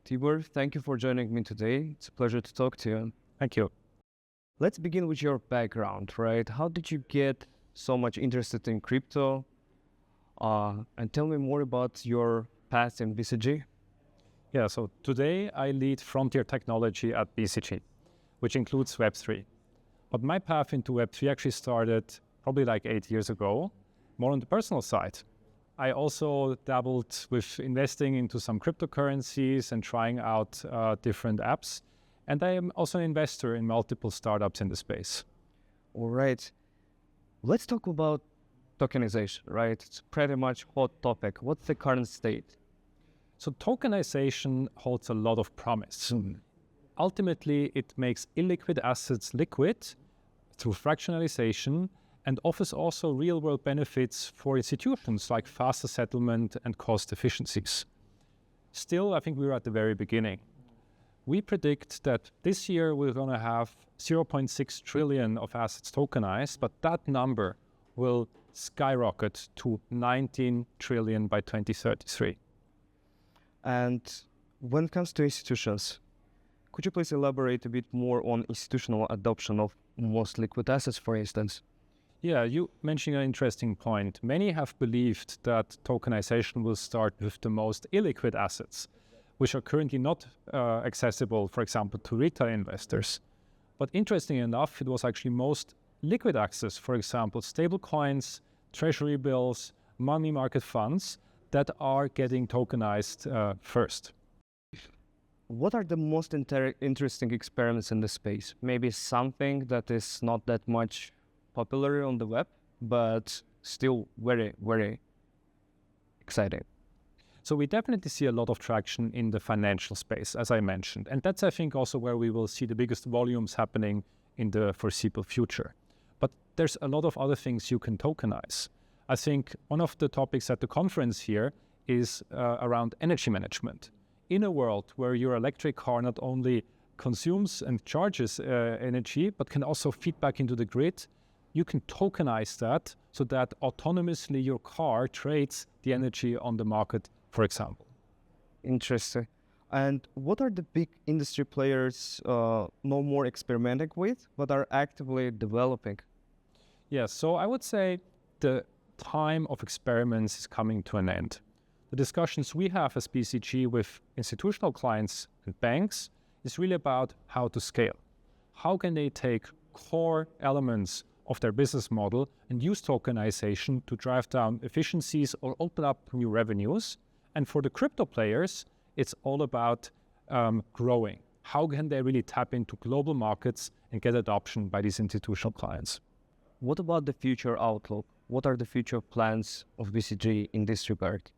Tibor, thank you for joining me today. It's a pleasure to talk to you. Thank you. Let's begin with your background, right? How did you get so much interested in crypto? And tell me more about your path in BCG. Yeah, so today I lead frontier technology at BCG, which includes Web3. But my path into Web3 actually started probably like 8 years ago, more on the personal side. I also dabbled with investing into some cryptocurrencies and trying out different apps. And I am also an investor in multiple startups in the space. All right. Let's talk about tokenization, right? It's pretty much hot topic. What's the current state? So tokenization holds a lot of promise. Ultimately, it makes illiquid assets liquid through fractionalization and offers also real-world benefits for institutions like faster settlement and cost efficiencies. Still, I think we're at the very beginning. We predict that this year we're going to have 0.6 trillion of assets tokenized, but that number will skyrocket to 19 trillion by 2033. And when it comes to institutions, could you please elaborate a bit more on institutional adoption of most liquid assets, for instance? Yeah, you mentioned an interesting point. Many have believed that tokenization will start with the most illiquid assets, which are currently not accessible, for example, to retail investors. But interestingly enough, it was actually most liquid access, for example, stable coins, treasury bills, money market funds, that are getting tokenized first. What are the most interesting experiments in the space? Maybe something that is not that much popular on the web, but still very, very exciting. So we definitely see a lot of traction in the financial space, as I mentioned. And that's, I think, also where we will see the biggest volumes happening in the foreseeable future. But there's a lot of other things you can tokenize. I think one of the topics at the conference here is around energy management. In a world where your electric car not only consumes and charges energy, but can also feed back into the grid, you can tokenize that so that autonomously your car trades the energy on the market, for example. Interesting. And what are the big industry players no more experimenting with, but are actively developing? Yeah, so I would say the time of experiments is coming to an end. The discussions we have as BCG with institutional clients and banks is really about how to scale. How can they take core elements of their business model and use tokenization to drive down efficiencies or open up new revenues? And for the crypto players, it's all about growing. How can they really tap into global markets and get adoption by these institutional clients? What about the future outlook? What are the future plans of BCG in this regard?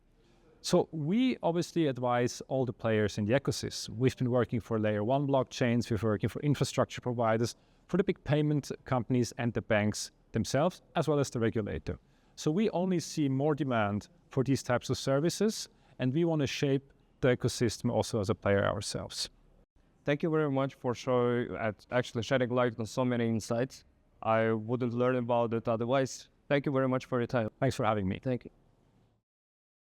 So we obviously advise all the players in the ecosystem. We've been working for layer 1 blockchains, we've been working for infrastructure providers, for the big payment companies and the banks themselves, as well as the regulator. So we only see more demand for these types of services, and we want to shape the ecosystem also as a player ourselves. Thank you very much for actually shedding light on so many insights. I wouldn't learn about it otherwise. Thank you very much for your time. Thanks for having me. Thank you.